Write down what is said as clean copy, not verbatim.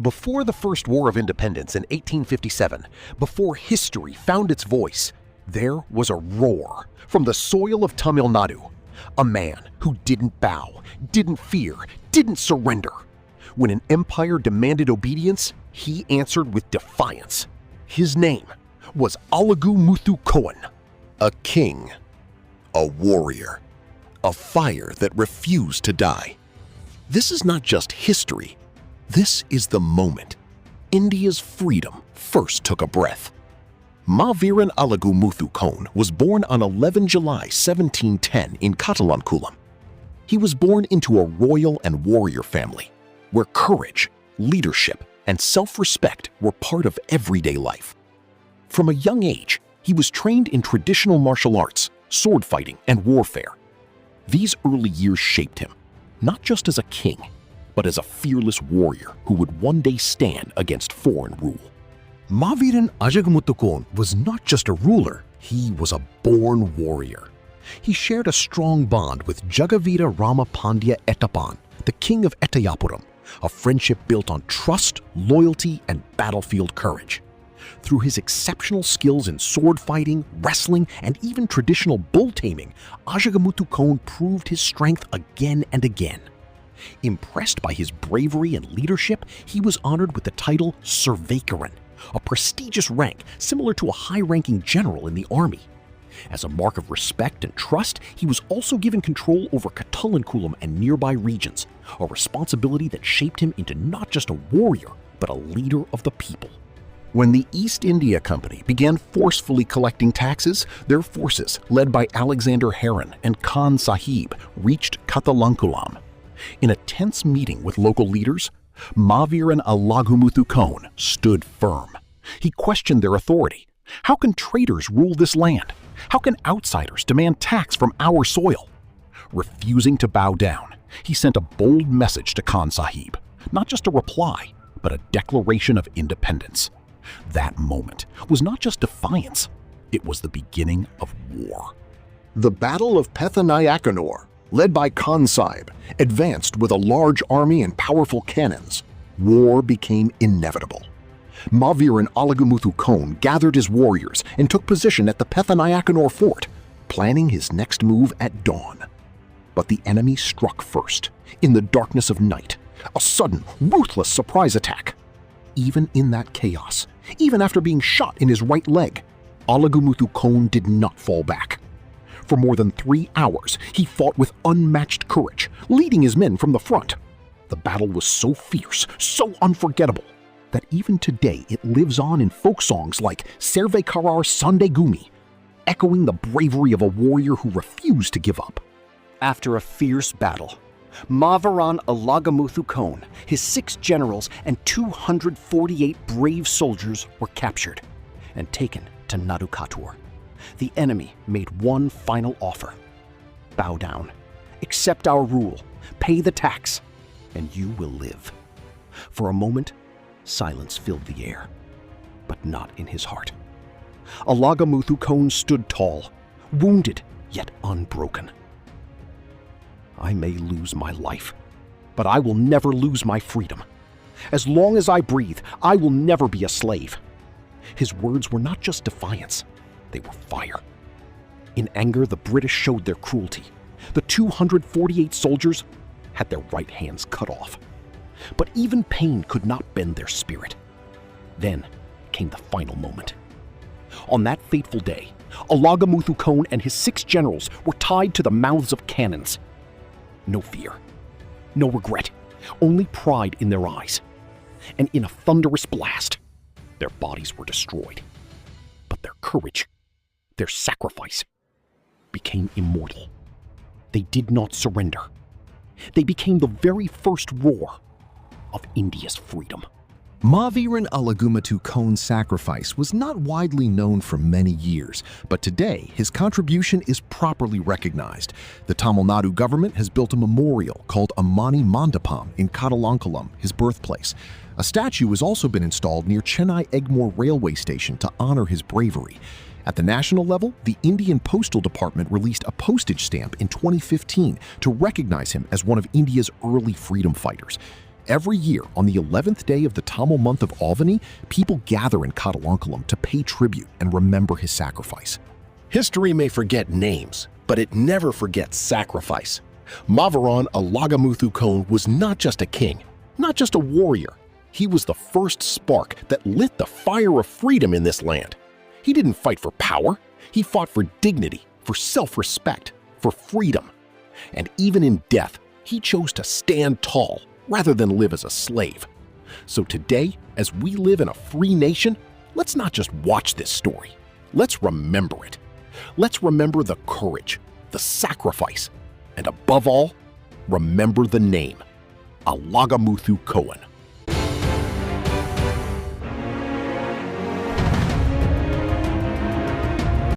Before the First War of Independence in 1857, before history found its voice, there was a roar from the soil of Tamil Nadu. A man who didn't bow, didn't fear, didn't surrender. When an empire demanded obedience, he answered with defiance. His name was Alagu Muthu Kone. A king, a warrior, a fire that refused to die. This is not just history. This is the moment India's freedom first took a breath. Maveeran Alagu Muthu Kone was born on 11 July 1710 in Kattalankulam. He was born into a royal and warrior family where courage, leadership, and self-respect were part of everyday life. From a young age, he was trained in traditional martial arts, sword fighting, and warfare. These early years shaped him, not just as a king, but as a fearless warrior who would one day stand against foreign rule. Maveeran Alagu Muthu Kone was not just a ruler, he was a born warrior. He shared a strong bond with Jagavira Rama Pandya Ettapan, the king of Ettayapuram, a friendship built on trust, loyalty, and battlefield courage. Through his exceptional skills in sword fighting, wrestling, and even traditional bull taming, Alagu Muthu Kone proved his strength again and again. Impressed by his bravery and leadership, he was honored with the title Surveikaran, a prestigious rank similar to a high-ranking general in the army. As a mark of respect and trust, he was also given control over Kattalankulam and nearby regions, a responsibility that shaped him into not just a warrior, but a leader of the people. When the East India Company began forcefully collecting taxes, their forces, led by Alexander Heron and Khan Sahib, reached Kattalankulam. In a tense meeting with local leaders, Maveeran Alagu Muthu Kone stood firm. He questioned their authority. How can traders rule this land? How can outsiders demand tax from our soil? Refusing to bow down, he sent a bold message to Khan Sahib, not just a reply, but a declaration of independence. That moment was not just defiance, it was the beginning of war. The Battle of Pethanayakanur, led by Khan Sahib, advanced with a large army and powerful cannons. War became inevitable. Maveeran Alagu Muthu Kone gathered his warriors and took position at the Pethanayakanur fort, planning his next move at dawn. But the enemy struck first, in the darkness of night, a sudden, ruthless surprise attack. Even in that chaos, even after being shot in his right leg, Alagu Muthu Kone did not fall back. For more than 3 hours, he fought with unmatched courage, leading his men from the front. The battle was so fierce, so unforgettable, that even today it lives on in folk songs like Serve Karar Sande Gumi, echoing the bravery of a warrior who refused to give up. After a fierce battle, Maveeran Alagu Muthu Kone, his 6 generals, and 248 brave soldiers were captured and taken to Nadukatur. The enemy made one final offer. Bow down, accept our rule, pay the tax, and you will live. For a moment, silence filled the air, but not in his heart. Alagu Muthu Kone stood tall, wounded yet unbroken. I may lose my life, but I will never lose my freedom. As long as I breathe, I will never be a slave. His words were not just defiance, they were fire. In anger, the British showed their cruelty. The 248 soldiers had their right hands cut off. But even pain could not bend their spirit. Then came the final moment. On that fateful day, Alagu Muthu Kone and his 6 generals were tied to the mouths of cannons. No fear, no regret, only pride in their eyes. And in a thunderous blast, their bodies were destroyed. But their courage, their sacrifice, became immortal. They did not surrender. They became the very first roar of India's freedom. Maveeran Alagu Muthu Kone's sacrifice was not widely known for many years, but today his contribution is properly recognized. The Tamil Nadu government has built a memorial called Amani Mandapam in Kattalankulam, his birthplace. A statue has also been installed near Chennai Egmore railway station to honor his bravery. At the national level, the Indian Postal Department released a postage stamp in 2015 to recognize him as one of India's early freedom fighters. Every year, on the 11th day of the Tamil month of Alvani, people gather in Kattalankulam to pay tribute and remember his sacrifice. History may forget names, but it never forgets sacrifice. Maveeran Alagu Muthu Kone was not just a king, not just a warrior. He was the first spark that lit the fire of freedom in this land. He didn't fight for power. He fought for dignity, for self-respect, for freedom. And even in death, he chose to stand tall rather than live as a slave. So today, as we live in a free nation, let's not just watch this story. Let's remember it. Let's remember the courage, the sacrifice, and above all, remember the name, Alagu Muthu Kone.